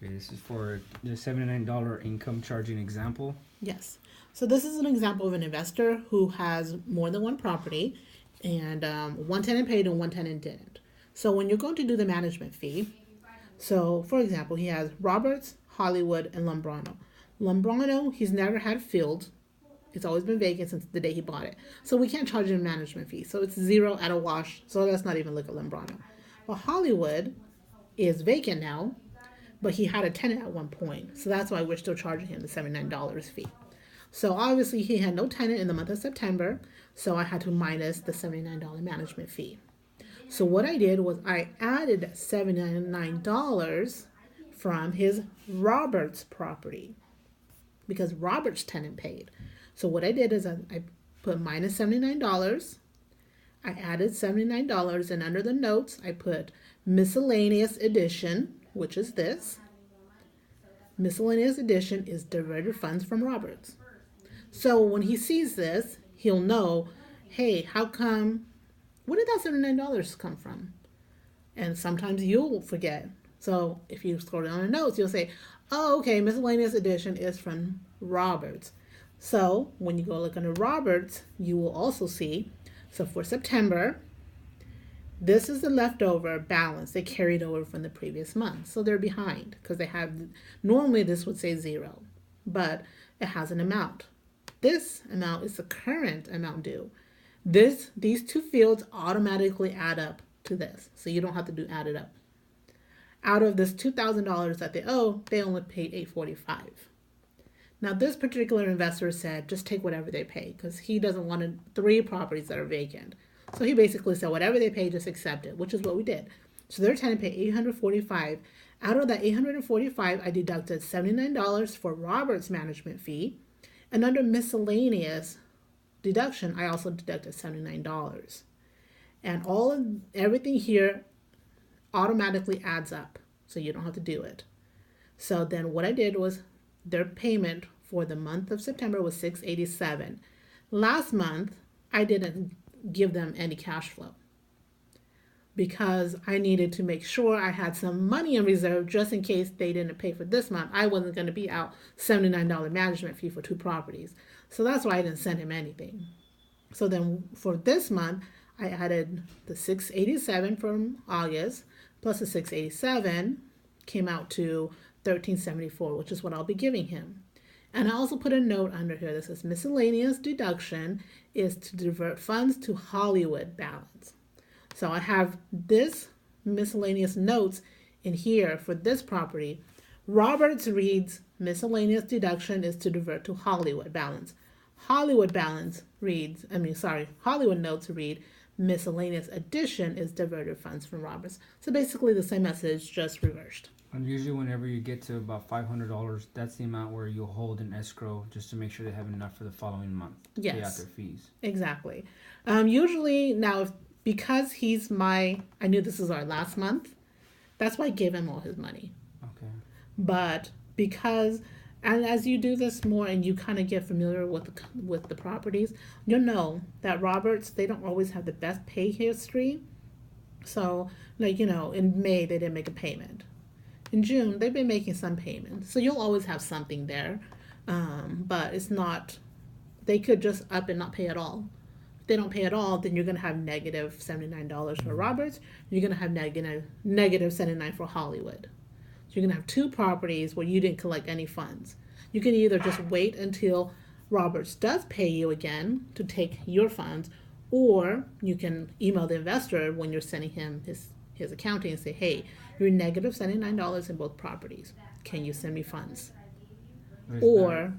Okay, this is for the $79 income charging example. Yes. So this is an example of an investor who has more than one property, and one tenant paid and one tenant didn't. So when you're going to do the management fee, so for example, he has Roberts, Hollywood, and Lombrano. Lombrano, he's never had filled. It's always been vacant since the day he bought it. So we can't charge him a management fee. So it's zero at a wash. So let's not even look at Lombrano. Well, Hollywood is vacant now, but he had a tenant at one point. So that's why we're still charging him the $79 fee. So obviously he had no tenant in the month of September, so I had to minus the $79 management fee. So what I did was I added $79 from his Roberts property because Roberts tenant paid. So what I did is I put minus $79. I added $79, and under the notes I put miscellaneous addition, which is this. Miscellaneous addition is diverted funds from Roberts. So when he sees this, he'll know, hey, how come, where did that $79 come from? And sometimes you'll forget. So if you scroll down the notes, you'll say, oh, okay, miscellaneous addition is from Roberts. So when you go look under Roberts, you will also see, so for September, this is the leftover balance they carried over from the previous month. So they're behind because they have, normally this would say zero, but it has an amount. This amount is the current amount due. These two fields automatically add up to this, so you don't have to add it up. Out of this $2,000 that they owe, they only paid $845. Now this particular investor said just take whatever they pay because he doesn't want 3 properties that are vacant. So he basically said whatever they pay, just accept it, which is what we did. So their tenant paid $845. Out of that $845, I deducted $79 for Robert's management fee, and under miscellaneous deduction, I also deducted $79. And everything here automatically adds up, so you don't have to do it. So then what I did was their payment for the month of September was $687. Last month, I didn't give them any cash flow because I needed to make sure I had some money in reserve just in case they didn't pay for this month. I wasn't going to be out $79 management fee for 2 properties. So that's why I didn't send him anything. So then for this month, I added the $687 from August plus the $687 came out to $1374, which is what I'll be giving him. And I also put a note under here that says miscellaneous deduction is to divert funds to Hollywood balance. So I have this miscellaneous notes in here for this property. Roberts reads miscellaneous deduction is to divert to Hollywood balance. Hollywood notes read miscellaneous addition is diverted funds from Roberts. So basically the same message, just reversed. And usually whenever you get to about $500, that's the amount where you'll hold an escrow just to make sure they have enough for the following month to pay out their fees. Exactly. Usually now, because I knew this is our last month, that's why I gave him all his money. Okay. But and as you do this more and you kind of get familiar with the properties, you'll know that Roberts, they don't always have the best pay history. So, in May, they didn't make a payment. In June, they've been making some payments. So you'll always have something there. But it's not, they could just up and not pay at all. If they don't pay at all, then you're going to have negative $79 for Roberts. You're going to have negative $79 for Hollywood. So you're going to have 2 properties where you didn't collect any funds. You can either just wait until Roberts does pay you again to take your funds, or you can email the investor when you're sending him his accounting and say, hey, you're negative $79 in both properties. Can you send me funds? Or,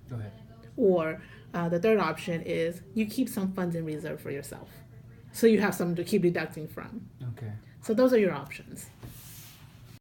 go ahead. Or the third option is you keep some funds in reserve for yourself. So you have something to keep deducting from. Okay. So those are your options.